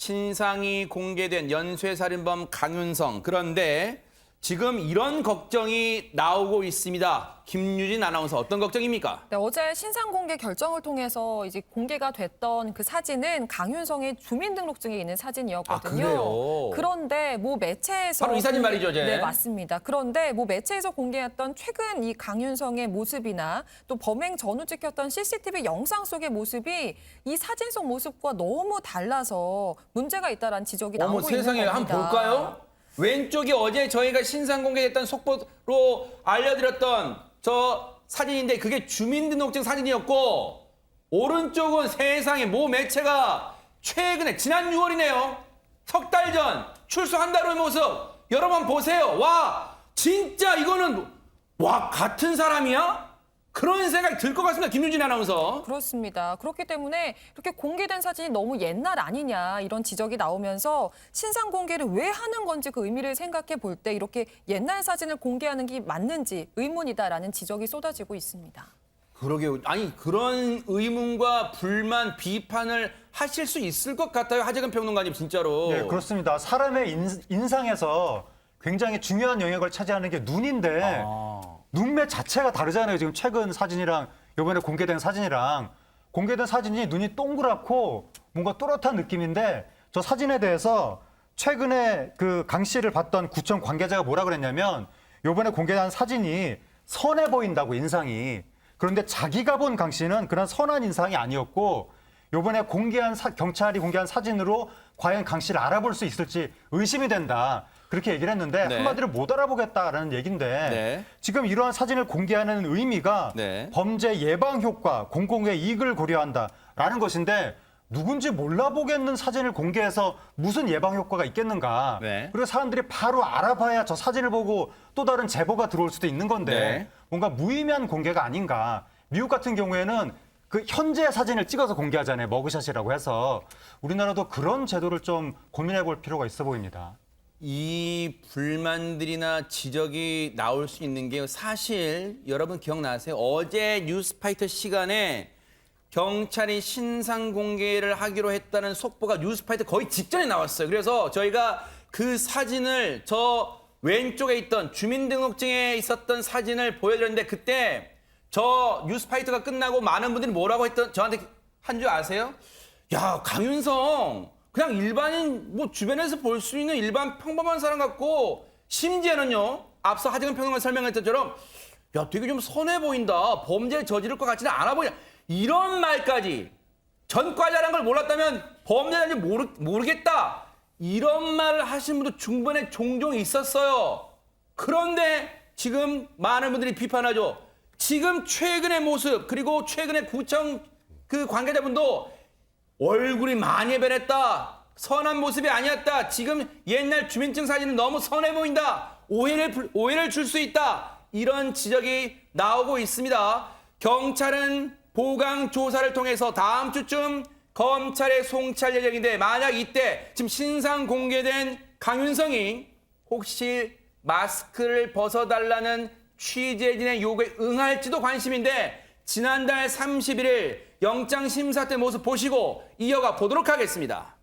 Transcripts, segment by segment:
신상이 공개된 연쇄살인범 강윤성. 그런데 지금 이런 걱정이 나오고 있습니다. 김유진 아나운서, 어떤 걱정입니까? 네, 어제 신상 공개 결정을 통해서 이제 공개가 됐던 그 사진은 강윤성의 주민등록증에 있는 사진이었거든요. 아, 그래요? 그런데 모 매체에서 바로 이 사진 말이죠, 제. 네, 맞습니다. 그런데 모 매체에서 공개했던 최근 이 강윤성의 모습이나 또 범행 전후 찍혔던 CCTV 영상 속의 모습이 이 사진 속 모습과 너무 달라서 문제가 있다라는 지적이 나오고 있는 겁니다. 세상에, 한번 볼까요? 왼쪽이 어제 저희가 신상 공개됐던 속보로 알려드렸던 저 사진인데 그게 주민등록증 사진이었고, 오른쪽은 세상에 모 매체가 최근에 지난 6월이네요. 석 달 전 출소한다는 모습 여러분 보세요. 와, 진짜 이거는 와, 같은 사람이야? 그런 생각이 들 것 같습니다. 김유진 아나운서. 그렇습니다. 그렇기 때문에 이렇게 공개된 사진이 너무 옛날 아니냐 이런 지적이 나오면서 신상 공개를 왜 하는 건지 그 의미를 생각해 볼 때 이렇게 옛날 사진을 공개하는 게 맞는지 의문이다라는 지적이 쏟아지고 있습니다. 그러게요. 아니, 그런 의문과 불만, 비판을 하실 수 있을 것 같아요. 하재근 평론가님, 진짜로. 네, 그렇습니다. 사람의 인상에서 굉장히 중요한 영역을 차지하는 게 눈인데 눈매 자체가 다르잖아요. 지금 최근 사진이랑 이번에 공개된 사진이랑. 공개된 사진이 눈이 동그랗고 뭔가 또렷한 느낌인데, 저 사진에 대해서 최근에 그 강 씨를 봤던 구청 관계자가 뭐라 그랬냐면, 이번에 공개한 사진이 선해 보인다고, 인상이. 그런데 자기가 본 강 씨는 그런 선한 인상이 아니었고, 이번에 경찰이 공개한 사진으로 과연 강 씨를 알아볼 수 있을지 의심이 된다. 그렇게 얘기를 했는데 네. 한마디로 못 알아보겠다라는 얘기인데, 네. 지금 이러한 사진을 공개하는 의미가 네. 범죄 예방 효과, 공공의 이익을 고려한다라는 것인데, 누군지 몰라보겠는 사진을 공개해서 무슨 예방 효과가 있겠는가. 네. 그리고 사람들이 바로 알아봐야 저 사진을 보고 또 다른 제보가 들어올 수도 있는 건데 네. 뭔가 무의미한 공개가 아닌가. 미국 같은 경우에는 그 현재 사진을 찍어서 공개하잖아요. 머그샷이라고 해서. 우리나라도 그런 제도를 좀 고민해 볼 필요가 있어 보입니다. 이 불만들이나 지적이 나올 수 있는 게, 사실 여러분 기억나세요? 어제 뉴스파이터 시간에 경찰이 신상 공개를 하기로 했다는 속보가 뉴스파이터 거의 직전에 나왔어요. 그래서 저희가 그 사진을, 저 왼쪽에 있던 주민등록증에 있었던 사진을 보여드렸는데, 그때 저 뉴스파이터가 끝나고 많은 분들이 뭐라고 저한테 한 줄 아세요? 야, 강윤성 그냥 일반인, 뭐 주변에서 볼 수 있는 일반 평범한 사람 같고, 심지어는요, 앞서 하재근 평론가 설명했던 것처럼 야, 되게 좀 선해 보인다, 범죄를 저지를 것 같지는 않아 보인다, 이런 말까지, 전과자라는 걸 몰랐다면 범죄자인지 모르겠다, 이런 말을 하신 분도 중반에 종종 있었어요. 그런데 지금 많은 분들이 비판하죠. 지금 최근의 모습, 그리고 최근의 구청 그 관계자분도 얼굴이 많이 변했다, 선한 모습이 아니었다, 지금 옛날 주민증 사진은 너무 선해 보인다, 오해를 줄 수 있다, 이런 지적이 나오고 있습니다. 경찰은 보강 조사를 통해서 다음 주쯤 검찰에 송치할 예정인데, 만약 이때 지금 신상 공개된 강윤성이 혹시 마스크를 벗어달라는 취재진의 요구에 응할지도 관심인데, 지난달 31일 영장 심사 때 모습 보시고 이어가 보도록 하겠습니다.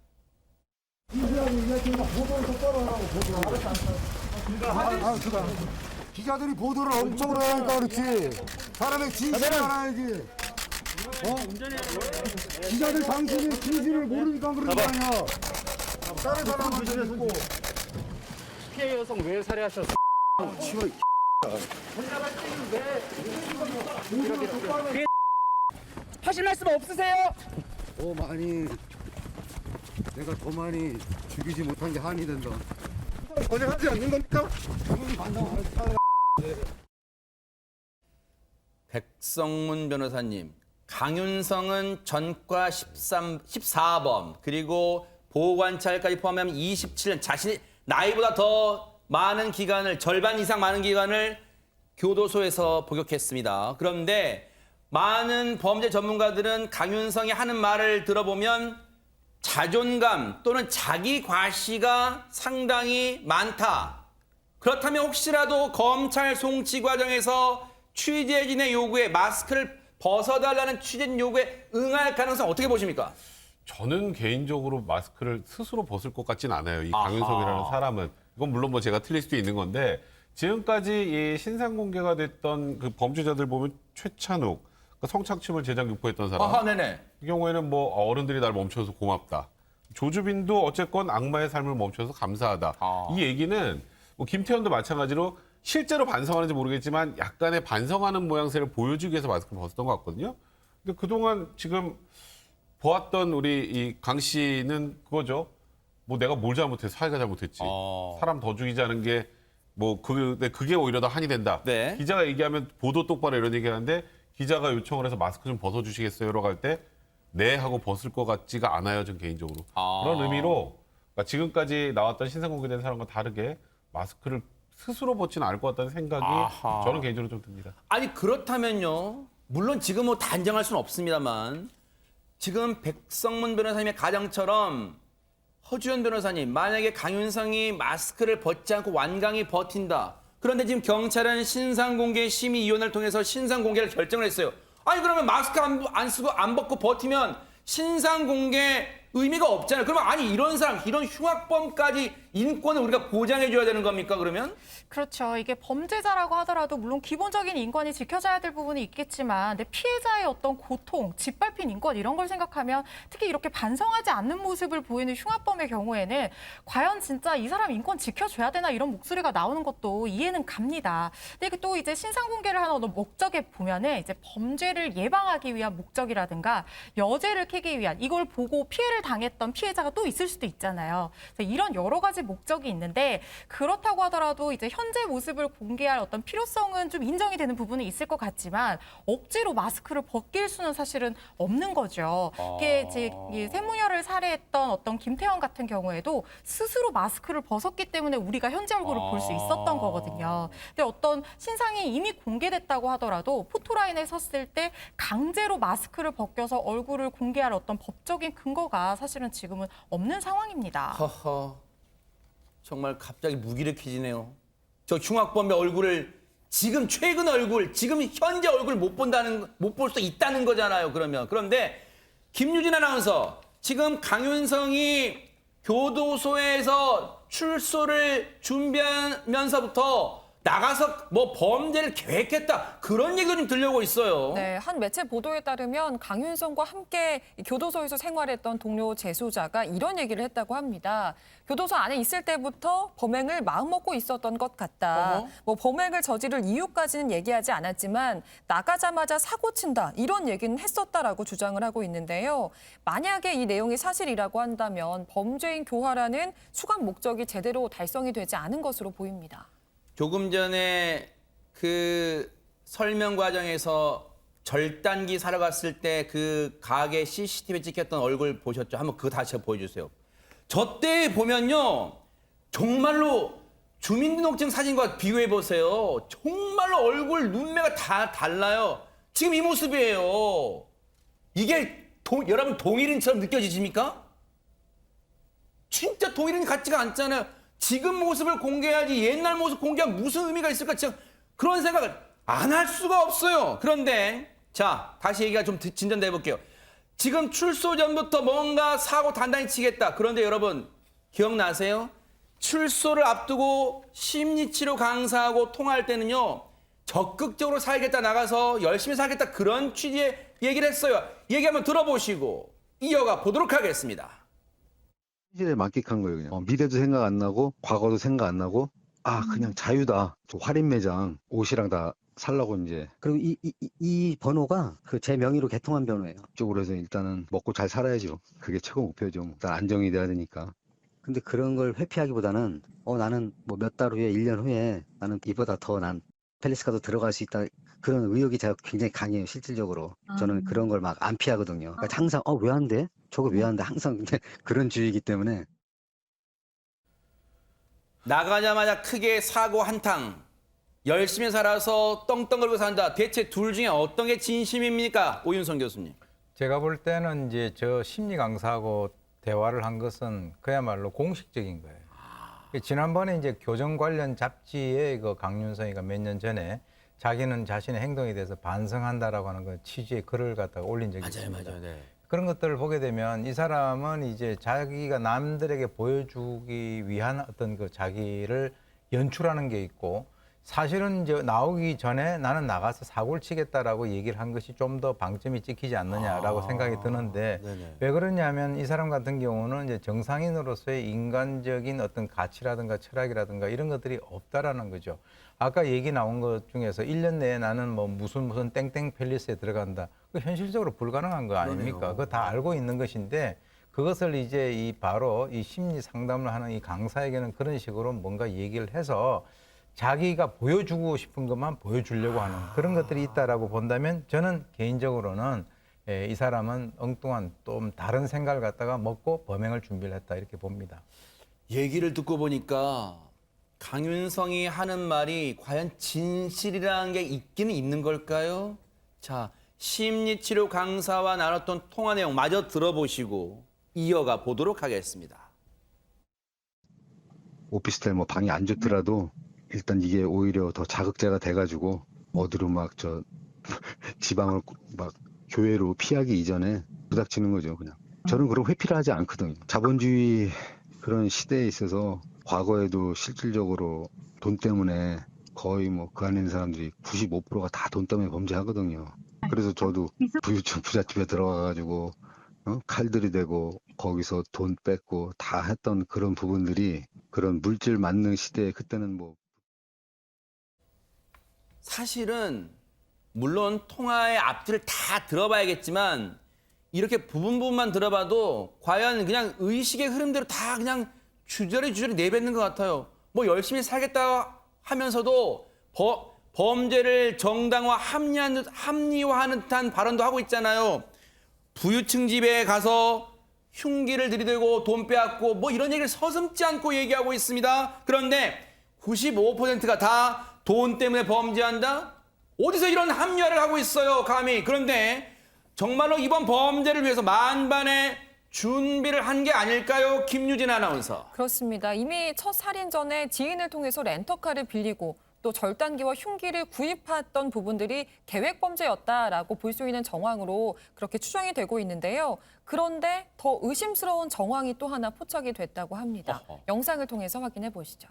기자들이 보도를 엄청 하니까 그렇지. 사람의 진실을 알아야지. 기자들 당신이 진실을 모르니까 그러는 거 아니야. 다른 사람한테 듣고. 피해 여성 왜 살해하셨어요? 하실 말씀 없으세요? 더 많이 내가 더 많이 죽이지 못한 게 한이 된다. 권장하지 않는 겁니까? 백성문 변호사님, 강윤성은 전과 14범, 그리고 보호관찰까지 포함하면 27년, 자신이 나이보다 더 많은 기간을, 절반 이상 많은 기간을 교도소에서 복역했습니다. 그런데 많은 범죄 전문가들은 강윤성이 하는 말을 들어보면 자존감 또는 자기 과시가 상당히 많다. 그렇다면 혹시라도 검찰 송치 과정에서 취재진의 요구에, 마스크를 벗어달라는 취재진 요구에 응할 가능성 어떻게 보십니까? 저는 개인적으로 마스크를 스스로 벗을 것 같진 않아요. 이 강윤석이라는 사람은. 이건 물론 뭐 제가 틀릴 수도 있는 건데 지금까지 이 신상 공개가 됐던 그 범죄자들 보면 최찬욱, 그러니까 성착취물 제작 유포했던 사람. 네네. 이 경우에는 뭐 어른들이 날 멈춰서 고맙다. 조주빈도 어쨌건 악마의 삶을 멈춰서 감사하다. 이 얘기는 뭐 김태현도 마찬가지로 실제로 반성하는지 모르겠지만 약간의 반성하는 모양새를 보여주기 위해서 마스크를 벗었던 것 같거든요. 근데 그동안 지금 보았던 우리 이 강 씨는 그거죠. 뭐 내가 뭘 잘못해서 사회가 잘못했지. 사람 더 죽이자는 게 뭐 그게 오히려 더 한이 된다. 네. 기자가 얘기하면 보도 똑바로 이런 얘기하는데 기자가 요청을 해서 마스크 좀 벗어주시겠어요?라고 할 때 네 하고 벗을 것 같지가 않아요. 전 개인적으로. 그런 의미로 그러니까 지금까지 나왔던 신상 공개된 사람과 다르게 마스크를 스스로 벗지는 않을 것 같다는 생각이 저는 개인적으로 좀 듭니다. 아니 그렇다면요. 물론 지금 뭐 단정할 수는 없습니다만 지금 백성문 변호사님의 가정처럼 허주연 변호사님 만약에 강윤성이 마스크를 벗지 않고 완강히 버틴다. 그런데 지금 경찰은 신상공개 심의위원회를 통해서 신상공개를 결정을 했어요. 아니 그러면 마스크 안 쓰고 안 벗고 버티면 신상공개 의미가 없잖아요. 그러면 아니 이런 사람, 이런 흉악범까지 인권을 우리가 보장해줘야 되는 겁니까 그러면? 그렇죠. 이게 범죄자라고 하더라도 물론 기본적인 인권이 지켜져야 될 부분이 있겠지만 근데 피해자의 어떤 고통, 짓밟힌 인권 이런 걸 생각하면 특히 이렇게 반성하지 않는 모습을 보이는 흉악범의 경우에는 과연 진짜 이 사람 인권 지켜줘야 되나 이런 목소리가 나오는 것도 이해는 갑니다. 근데 또 이제 신상 공개를 하는 어떤 목적에 보면은 이제 범죄를 예방하기 위한 목적이라든가 여죄를 캐기 위한 이걸 보고 피해를 당했던 피해자가 또 있을 수도 있잖아요. 그래서 이런 여러 가지 목적이 있는데 그렇다고 하더라도 이제 현재 모습을 공개할 어떤 필요성은 좀 인정이 되는 부분이 있을 것 같지만 억지로 마스크를 벗길 수는 사실은 없는 거죠. 이게 이제 이 세무녀를 살해했던 어떤 김태형 같은 경우에도 스스로 마스크를 벗었기 때문에 우리가 현재 얼굴을 볼 수 있었던 거거든요. 근데 어떤 신상이 이미 공개됐다고 하더라도 포토라인에 섰을 때 강제로 마스크를 벗겨서 얼굴을 공개할 어떤 법적인 근거가 사실은 지금은 없는 상황입니다. 허허. 정말 갑자기 무기력해지네요. 저 흉악범의 얼굴을 지금 최근 얼굴, 지금 현재 얼굴 못 볼 수 있다는 거잖아요. 그런데 김유진 아나운서 지금 강윤성이 교도소에서 출소를 준비하면서부터 나가서 뭐 범죄를 계획했다 그런 얘기도 좀 들려오고 있어요. 네, 한 매체 보도에 따르면 강윤성과 함께 교도소에서 생활했던 동료 재소자가 이런 얘기를 했다고 합니다. 교도소 안에 있을 때부터 범행을 마음먹고 있었던 것 같다. 뭐 범행을 저지를 이유까지는 얘기하지 않았지만 나가자마자 사고 친다 이런 얘기는 했었다라고 주장을 하고 있는데요. 만약에 이 내용이 사실이라고 한다면 범죄인 교화라는 수감 목적이 제대로 달성이 되지 않은 것으로 보입니다. 조금 전에 그 설명 과정에서 절단기 사러 갔을 때 그 가게 CCTV에 찍혔던 얼굴 보셨죠? 한번 그거 다시 보여주세요. 저 때 보면요. 정말로 주민등록증 사진과 비교해 보세요. 정말로 얼굴 눈매가 다 달라요. 지금 이 모습이에요. 이게 여러분 동일인처럼 느껴지십니까? 진짜 동일인 같지가 않잖아요. 지금 모습을 공개해야지 옛날 모습 공개하면 무슨 의미가 있을까? 지금 그런 생각을 안 할 수가 없어요. 그런데 자 다시 얘기가 좀 진전돼 볼게요. 지금 출소 전부터 뭔가 사고 단단히 치겠다. 그런데 여러분 기억나세요? 출소를 앞두고 심리치료 강사하고 통화할 때는요. 적극적으로 살겠다 나가서 열심히 살겠다 그런 취지의 얘기를 했어요. 얘기 한번 들어보시고 이어가 보도록 하겠습니다. 현실에 만끽한 거예요. 그냥 미래도 생각 안 나고 과거도 생각 안 나고 그냥 자유다. 저 할인 매장 옷이랑 다 살라고 이제. 그리고 이 번호가 그 제 명의로 개통한 번호예요. 쪽으로 해서 일단은 먹고 잘 살아야죠. 그게 최고 목표죠. 일단 안정이 돼야 되니까. 근데 그런 걸 회피하기보다는 나는 뭐 몇 달 후에 1년 후에 나는 이보다 더 난 팰리스가도 들어갈 수 있다. 그런 의욕이 제가 굉장히 강해요. 실질적으로. 저는 그런 걸 막 안 피하거든요. 그러니까 항상 왜 안 돼? 저거 왜 안 돼? 항상 근데 그런 주의이기 때문에. 나가자마자 크게 사고 한탕. 열심히 살아서 떵떵거리고 산다. 대체 둘 중에 어떤 게 진심입니까? 오윤성 교수님. 제가 볼 때는 이제 저 심리 강사하고 대화를 한 것은 그야말로 공식적인 거예요. 지난번에 이제 교정 관련 잡지에 그 강윤성이가 몇 년 전에 자기는 자신의 행동에 대해서 반성한다라고 하는 그 취지의 글을 갖다가 올린 적이 있습니다. 맞아요. 네. 그런 것들을 보게 되면 이 사람은 이제 자기가 남들에게 보여주기 위한 어떤 그 자기를 연출하는 게 있고, 사실은 이제 나오기 전에 나는 나가서 사고를 치겠다라고 얘기를 한 것이 좀 더 방점이 찍히지 않느냐라고 생각이 드는데, 네네. 왜 그러냐면 이 사람 같은 경우는 이제 정상인으로서의 인간적인 어떤 가치라든가 철학이라든가 이런 것들이 없다라는 거죠. 아까 얘기 나온 것 중에서 1년 내에 나는 뭐 무슨 땡땡 팰리스에 들어간다. 그 현실적으로 불가능한 거 아닙니까? 그러네요. 그거 다 알고 있는 것인데, 그것을 이제 이 바로 이 심리 상담을 하는 이 강사에게는 그런 식으로 뭔가 얘기를 해서 자기가 보여주고 싶은 것만 보여주려고 하는 그런 것들이 있다라고 본다면, 저는 개인적으로는 이 사람은 엉뚱한 또 다른 생각을 갖다가 먹고 범행을 준비를 했다 이렇게 봅니다. 얘기를 듣고 보니까 강윤성이 하는 말이 과연 진실이라는 게 있기는 있는 걸까요? 자, 심리치료 강사와 나눴던 통화 내용 마저 들어보시고 이어가 보도록 하겠습니다. 오피스텔 뭐 방이 안 좋더라도 일단 이게 오히려 더 자극제가 돼가지고 어디로 막 지방을 막 교회로 피하기 이전에 부닥치는 거죠, 그냥. 저는 그런 회피를 하지 않거든요. 자본주의 그런 시대에 있어서 과거에도 실질적으로 돈 때문에 거의 뭐 그 안에 있는 사람들이 95%가 다 돈 때문에 범죄하거든요. 그래서 저도 부잣집에 들어가가지고 칼들이 대고 거기서 돈 뺏고 다 했던 그런 부분들이 그런 물질 만능 시대에 그때는 뭐 사실은 물론 통화의 앞뒤를 다 들어봐야겠지만 이렇게 부분만 들어봐도 과연 그냥 의식의 흐름대로 다 그냥 주저리 내뱉는 것 같아요. 뭐 열심히 살겠다 하면서도 범죄를 정당화 합리화하는 듯한 발언도 하고 있잖아요. 부유층 집에 가서 흉기를 들이대고 돈 빼앗고 뭐 이런 얘기를 서슴지 않고 얘기하고 있습니다. 그런데 95%가 다 돈 때문에 범죄한다? 어디서 이런 합리화를 하고 있어요, 감히. 그런데 정말로 이번 범죄를 위해서 만반의 준비를 한 게 아닐까요, 김유진 아나운서? 그렇습니다. 이미 첫 살인 전에 지인을 통해서 렌터카를 빌리고 또 절단기와 흉기를 구입했던 부분들이 계획 범죄였다라고 볼 수 있는 정황으로 그렇게 추정이 되고 있는데요. 그런데 더 의심스러운 정황이 또 하나 포착이 됐다고 합니다. 영상을 통해서 확인해 보시죠.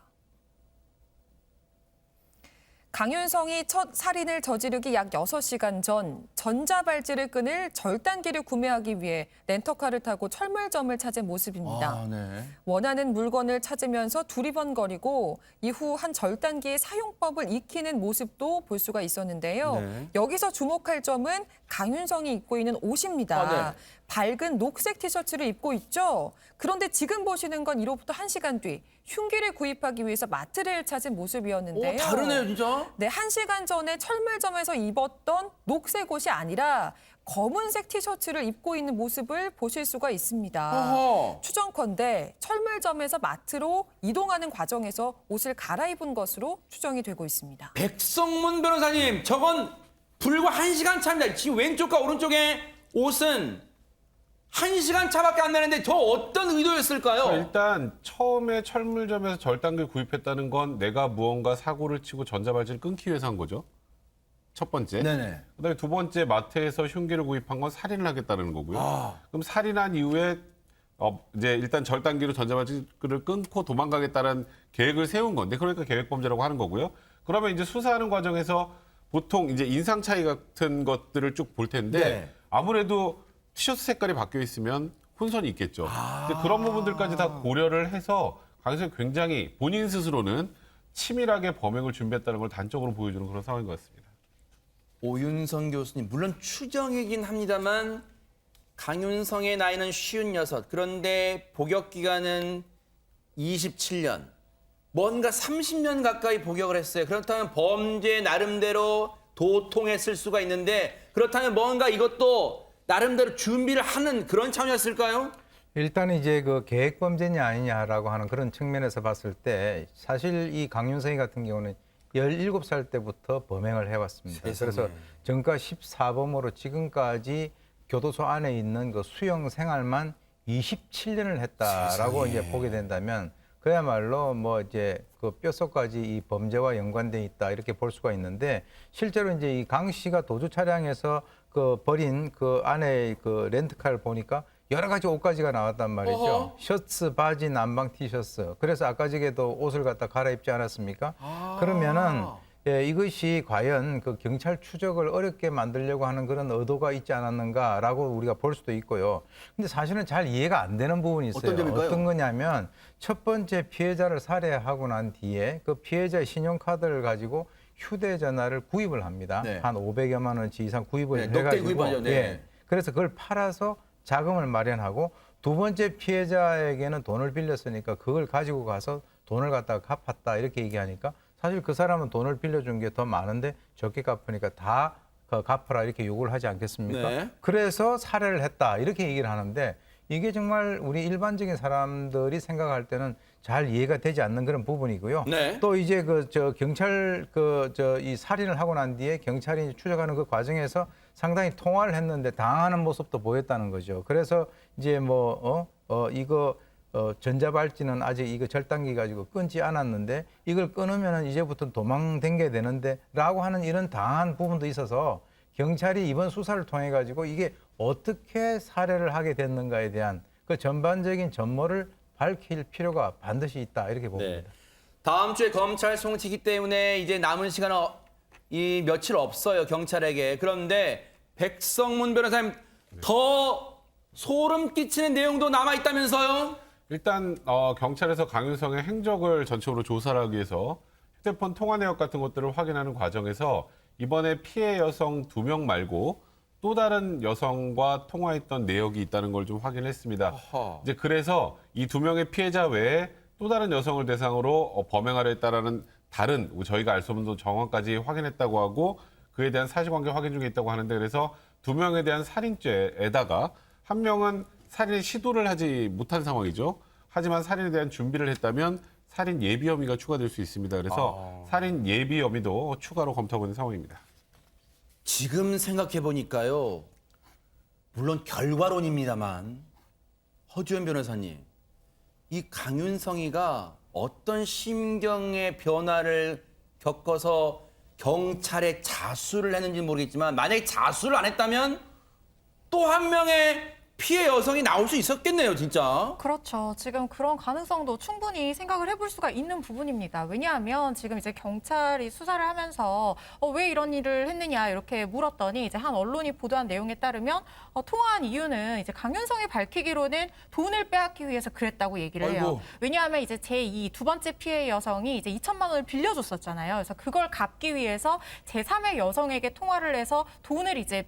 강윤성이 첫 살인을 저지르기 약 6시간 전 전자발찌를 끊을 절단기를 구매하기 위해 렌터카를 타고 철물점을 찾은 모습입니다. 네. 원하는 물건을 찾으면서 두리번거리고 이후 한 절단기의 사용법을 익히는 모습도 볼 수가 있었는데요. 네. 여기서 주목할 점은 강윤성이 입고 있는 옷입니다. 네. 밝은 녹색 티셔츠를 입고 있죠. 그런데 지금 보시는 건 이로부터 1시간 뒤 흉기를 구입하기 위해서 마트를 찾은 모습이었는데요. 다르네요, 진짜. 네, 1시간 전에 철물점에서 입었던 녹색 옷이 아니라 검은색 티셔츠를 입고 있는 모습을 보실 수가 있습니다. 어허. 추정컨대 철물점에서 마트로 이동하는 과정에서 옷을 갈아입은 것으로 추정이 되고 있습니다. 백성문 변호사님, 저건 불과 1시간 차입니다. 지금 왼쪽과 오른쪽에 옷은 1시간 차밖에 안 나는데 저 어떤 의도였을까요? 일단 처음에 철물점에서 절단기를 구입했다는 건 내가 무언가 사고를 치고 전자발찌를 끊기 위해서 한 거죠. 첫 번째. 네네. 그다음에 두 번째, 마트에서 흉기를 구입한 건 살인을 하겠다는 거고요. 그럼 살인한 이후에 이제 일단 절단기로 전자발찌를 끊고 도망가겠다는 계획을 세운 건데, 그러니까 계획범죄라고 하는 거고요. 그러면 이제 수사하는 과정에서 보통 이제 인상 차이 같은 것들을 쭉 볼 텐데 네. 아무래도 티셔츠 색깔이 바뀌어 있으면 혼선이 있겠죠. 근데 그런 부분들까지 다 고려를 해서 강윤성이 굉장히 본인 스스로는 치밀하게 범행을 준비했다는 걸 단적으로 보여주는 그런 상황인 것 같습니다. 오윤성 교수님, 물론 추정이긴 합니다만 강윤성의 나이는 56, 그런데 복역 기간은 27년. 뭔가 30년 가까이 복역을 했어요. 그렇다면 범죄 나름대로 도통했을 수가 있는데, 그렇다면 뭔가 이것도 나름대로 준비를 하는 그런 차원이었을까요? 일단 이제 그 계획 범죄냐 아니냐라고 하는 그런 측면에서 봤을 때 사실 이 강윤성이 같은 경우는 17살 때부터 범행을 해왔습니다. 세상에. 그래서 전과 14범으로 지금까지 교도소 안에 있는 그 수용 생활만 27년을 했다라고 세상에. 이제 보게 된다면 그야말로 뭐 이제 그 뼛속까지 이 범죄와 연관돼 있다 이렇게 볼 수가 있는데 실제로 이제 이 강 씨가 도주 차량에서 그 버린 그 안에 그 렌트카를 보니까 여러 가지 옷가지가 나왔단 말이죠. 어허. 셔츠, 바지, 남방 티셔츠. 그래서 아까 전에도 옷을 갖다 갈아입지 않았습니까? 그러면은 예, 이것이 과연 그 경찰 추적을 어렵게 만들려고 하는 그런 의도가 있지 않았는가라고 우리가 볼 수도 있고요. 근데 사실은 잘 이해가 안 되는 부분이 있어요. 어떤 점일까요? 어떤 거냐면 첫 번째 피해자를 살해하고 난 뒤에 그 피해자의 신용카드를 가지고 휴대전화를 구입을 합니다. 네. 한 500여만 원치 이상 구입을 네, 넉대 해가지고 구입하죠. 네. 예, 그래서 그걸 팔아서 자금을 마련하고 두 번째 피해자에게는 돈을 빌렸으니까 그걸 가지고 가서 돈을 갖다가 갚았다 이렇게 얘기하니까 사실 그 사람은 돈을 빌려준 게 더 많은데 적게 갚으니까 다 갚아라 이렇게 요구를 하지 않겠습니까? 네. 그래서 살해를 했다 이렇게 얘기를 하는데 이게 정말 우리 일반적인 사람들이 생각할 때는 잘 이해가 되지 않는 그런 부분이고요. 네. 또 이제 경찰 이 살인을 하고 난 뒤에 경찰이 추적하는 그 과정에서 상당히 통화를 했는데 당하는 모습도 보였다는 거죠. 그래서 이제 이거 전자발찌는 아직 이거 절단기 가지고 끊지 않았는데 이걸 끊으면 이제부터 도망댕겨야 되는데라고 하는 이런 당한 부분도 있어서 경찰이 이번 수사를 통해 가지고 이게 어떻게 살해를 하게 됐는가에 대한 그 전반적인 전모를 밝힐 필요가 반드시 있다 이렇게 봅니다. 네. 다음 주에 검찰 송치기 때문에 이제 남은 시간은 이 며칠 없어요, 경찰에게. 그런데 백성문 변호사님 더 소름 끼치는 내용도 남아 있다면서요? 일단 경찰에서 강윤성의 행적을 전체적으로 조사를 하기 위해서 휴대폰 통화 내역 같은 것들을 확인하는 과정에서 이번에 피해 여성 2명 말고 또 다른 여성과 통화했던 내역이 있다는 걸 좀 확인했습니다. 아하. 이제 그래서 이 2명의 피해자 외에 또 다른 여성을 대상으로 범행하려 했다라는 다른 저희가 알 수 없는 정황까지 확인했다고 하고 그에 대한 사실관계 확인 중에 있다고 하는데 그래서 2명에 대한 살인죄에다가 1명은 살인 시도를 하지 못한 상황이죠. 하지만 살인에 대한 준비를 했다면 살인 예비 혐의가 추가될 수 있습니다. 그래서 살인 예비 혐의도 추가로 검토하고 있는 상황입니다. 지금 생각해 보니까요. 물론 결과론입니다만 허주연 변호사님, 이 강윤성이가 어떤 심경의 변화를 겪어서 경찰에 자수를 했는지 모르겠지만 만약에 자수를 안 했다면 또 한 명의 피해 여성이 나올 수 있었겠네요, 진짜. 그렇죠. 지금 그런 가능성도 충분히 생각을 해볼 수가 있는 부분입니다. 왜냐하면 지금 이제 경찰이 수사를 하면서 왜 이런 일을 했느냐 이렇게 물었더니 이제 한 언론이 보도한 내용에 따르면 통화한 이유는 이제 강윤성이 밝히기로는 돈을 빼앗기 위해서 그랬다고 얘기를 해요. 아이고. 왜냐하면 이제 제2 두 번째 피해 여성이 이제 2천만 원을 빌려줬었잖아요. 그래서 그걸 갚기 위해서 제3의 여성에게 통화를 해서 돈을 이제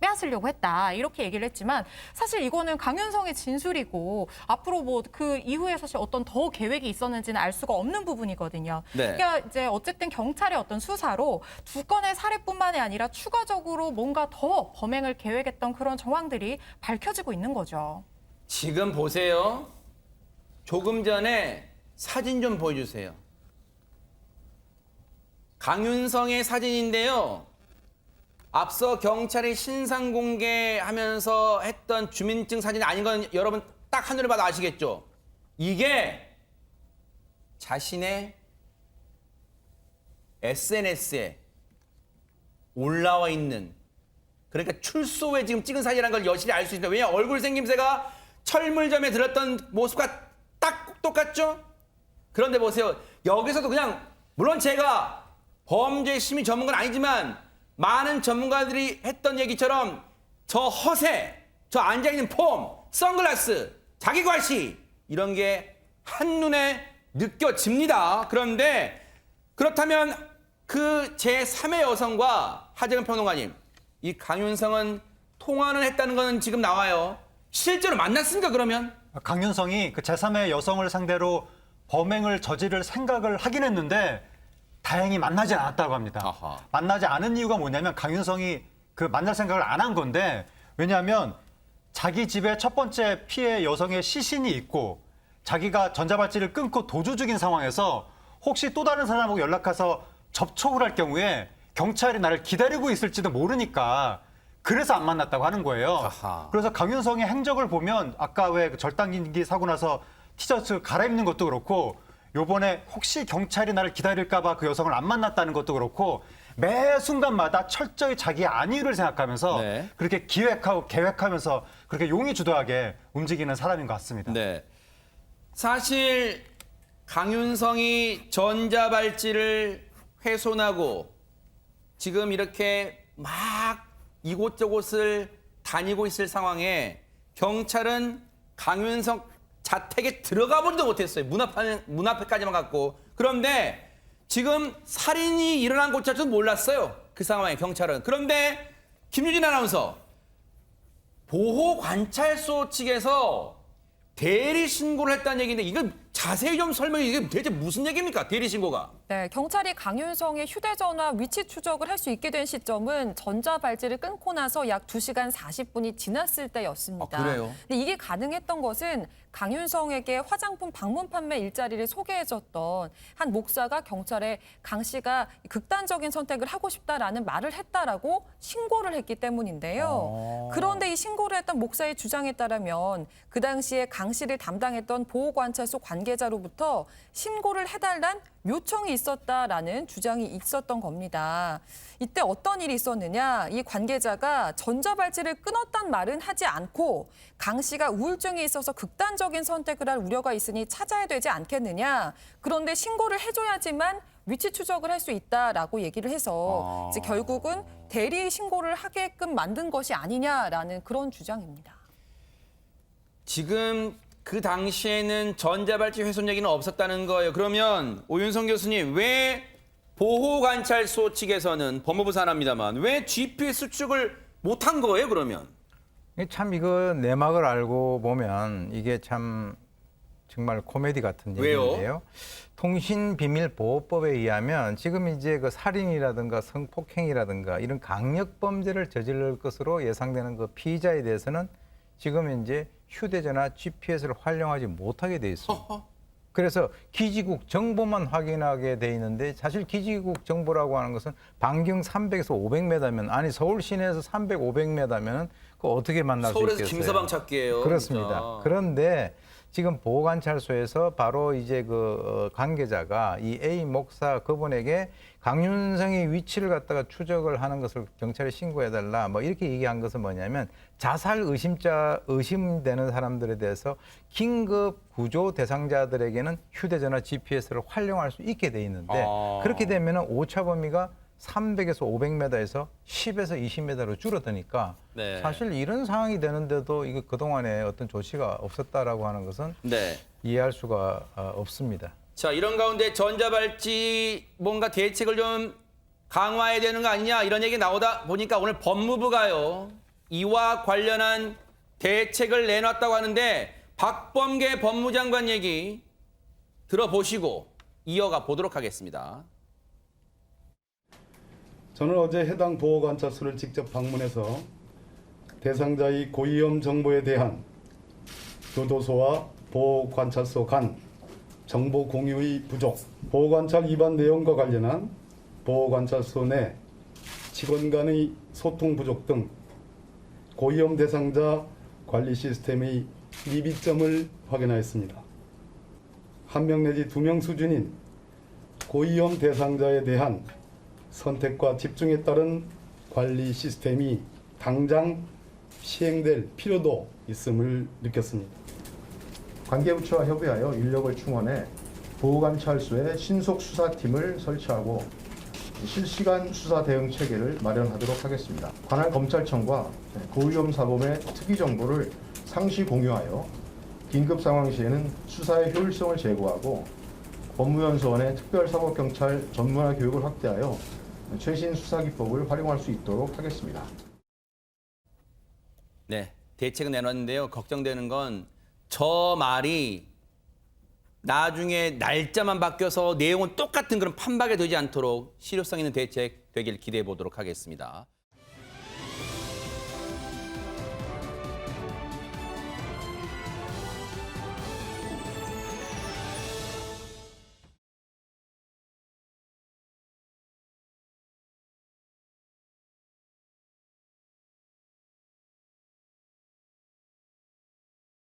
빼앗으려고 했다 이렇게 얘기를 했지만. 사실 이거는 강윤성의 진술이고 앞으로 뭐 그 이후에 사실 어떤 더 계획이 있었는지는 알 수가 없는 부분이거든요. 네. 그러니까 이제 어쨌든 경찰의 어떤 수사로 2건의 살해뿐만이 아니라 추가적으로 뭔가 더 범행을 계획했던 그런 정황들이 밝혀지고 있는 거죠. 지금 보세요. 조금 전에 사진 좀 보여주세요. 강윤성의 사진인데요. 앞서 경찰이 신상 공개하면서 했던 주민증 사진이 아닌 건 여러분 딱 한눈에 봐도 아시겠죠? 이게 자신의 SNS에 올라와 있는 그러니까 출소에 지금 찍은 사진이라는 걸 여실히 알 수 있습니다. 왜냐하면 얼굴 생김새가 철물점에 들었던 모습과 딱 똑같죠? 그런데 보세요. 여기서도 그냥 물론 제가 범죄 심리 전문가는 아니지만 많은 전문가들이 했던 얘기처럼 저 허세, 저 앉아있는 폼, 선글라스, 자기 과시 이런 게 한눈에 느껴집니다. 그런데 그렇다면 그 제3의 여성과 하재근 평론가님, 이 강윤성은 통화는 했다는 건 지금 나와요. 실제로 만났습니까 그러면? 강윤성이 그 제3의 여성을 상대로 범행을 저지를 생각을 하긴 했는데 다행히 만나지 않았다고 합니다. 아하. 만나지 않은 이유가 뭐냐면 강윤성이 그 만날 생각을 안 한 건데 왜냐하면 자기 집에 첫 번째 피해 여성의 시신이 있고 자기가 전자발찌를 끊고 도주 중인 상황에서 혹시 또 다른 사람하고 연락해서 접촉을 할 경우에 경찰이 나를 기다리고 있을지도 모르니까 그래서 안 만났다고 하는 거예요. 아하. 그래서 강윤성의 행적을 보면 아까 왜 절단기 사고 나서 티셔츠 갈아입는 것도 그렇고 요번에 혹시 경찰이 나를 기다릴까 봐 그 여성을 안 만났다는 것도 그렇고 매 순간마다 철저히 자기의 안위를 생각하면서 네. 그렇게 기획하고 계획하면서 그렇게 용의주도하게 움직이는 사람인 것 같습니다. 네. 사실 강윤성이 전자발찌를 훼손하고 지금 이렇게 막 이곳저곳을 다니고 있을 상황에 경찰은 강윤성 자택에 들어가 보지도 못했어요. 문 앞에까지만 갔고. 그런데 지금 살인이 일어난 곳조차도 몰랐어요. 그 상황에 경찰은. 그런데 김유진 아나운서, 보호관찰소 측에서 대리 신고를 했다는 얘기인데 이건 자세히 좀 설명해. 이게 대체 무슨 얘기입니까? 대리 신고가. 네, 경찰이 강윤성의 휴대전화 위치 추적을 할 수 있게 된 시점은 전자발찌를 끊고 나서 약 2시간 40분이 지났을 때였습니다. 아, 그래요? 근데 이게 가능했던 것은 강윤성에게 화장품 방문 판매 일자리를 소개해줬던 한 목사가 경찰에 강 씨가 극단적인 선택을 하고 싶다라는 말을 했다라고 신고를 했기 때문인데요. 그런데 이 신고를 했던 목사의 주장에 따르면 그 당시에 강 씨를 담당했던 보호관찰소 관계자로부터 신고를 해달란 요청이 있었다라는 주장이 있었던 겁니다. 이때 어떤 일이 있었느냐? 이 관계자가 전자발찌를 끊었단 말은 하지 않고 강 씨가 우울증이 있어서 극단적인 선택을 할 우려가 있으니 찾아야 되지 않겠느냐? 그런데 신고를 해줘야지만 위치 추적을 할 수 있다라고 얘기를 해서 이제 결국은 대리 신고를 하게끔 만든 것이 아니냐라는 그런 주장입니다. 지금 그 당시에는 전자발찌 훼손 얘기는 없었다는 거예요. 그러면 오윤성 교수님, 왜 보호관찰소 측에서는 법무부 산하입니다만 왜 GPS 수축을 못한 거예요, 그러면? 참 이거 내막을 알고 보면 이게 참 정말 코미디 같은 왜요? 얘기인데요. 통신비밀보호법에 의하면 지금 이제 그 살인이라든가 성폭행이라든가 이런 강력범죄를 저지를 것으로 예상되는 그 피의자에 대해서는 지금 이제 휴대전화 GPS를 활용하지 못하게 돼 있습니다. 그래서 기지국 정보만 확인하게 돼 있는데 사실 기지국 정보라고 하는 것은 반경 300에서 500m면 아니 서울 시내에서 300, 500m면 그거 어떻게 만날 수 있겠어요? 서울에서 김서방 찾기예요. 그렇습니다. 진짜. 그런데 지금 보호관찰소에서 바로 이제 그 관계자가 이 A 목사 그분에게 강윤성의 위치를 갖다가 추적을 하는 것을 경찰에 신고해달라 뭐 이렇게 얘기한 것은 뭐냐면 자살 의심되는 사람들에 대해서 긴급 구조 대상자들에게는 휴대전화 GPS를 활용할 수 있게 돼 있는데 그렇게 되면은 오차 범위가 300에서 500m에서 10에서 20m로 줄어드니까 네. 사실 이런 상황이 되는데도 이거 그동안에 어떤 조치가 없었다라고 하는 것은 네. 이해할 수가 없습니다. 자, 이런 가운데 전자발찌 뭔가 대책을 좀 강화해야 되는 거 아니냐 이런 얘기 나오다 보니까 오늘 법무부가요. 이와 관련한 대책을 내놨다고 하는데 박범계 법무장관 얘기 들어보시고 이어가 보도록 하겠습니다. 저는 어제 해당 보호관찰소를 직접 방문해서 대상자의 고위험 정보에 대한 교도소와 보호관찰소 간 정보 공유의 부족, 보호관찰 위반 내용과 관련한 보호관찰소 내 직원 간의 소통 부족 등 고위험 대상자 관리 시스템의 미비점을 확인하였습니다. 1명 내지 2명 수준인 고위험 대상자에 대한 선택과 집중에 따른 관리 시스템이 당장 시행될 필요도 있음을 느꼈습니다. 관계부처와 협의하여 인력을 충원해 보호관찰소에 신속 수사팀을 설치하고 실시간 수사 대응 체계를 마련하도록 하겠습니다. 관할 검찰청과 고위험 사범의 특이 정보를 상시 공유하여 긴급 상황 시에는 수사의 효율성을 제고하고 법무연수원의 특별사법경찰 전문화 교육을 확대하여 최신 수사 기법을 활용할 수 있도록 하겠습니다. 네, 대책은 내놨는데요. 걱정되는 건 저 말이 나중에 날짜만 바뀌어서 내용은 똑같은 그런 판박이 되지 않도록 실효성 있는 대책 되길 기대해 보도록 하겠습니다.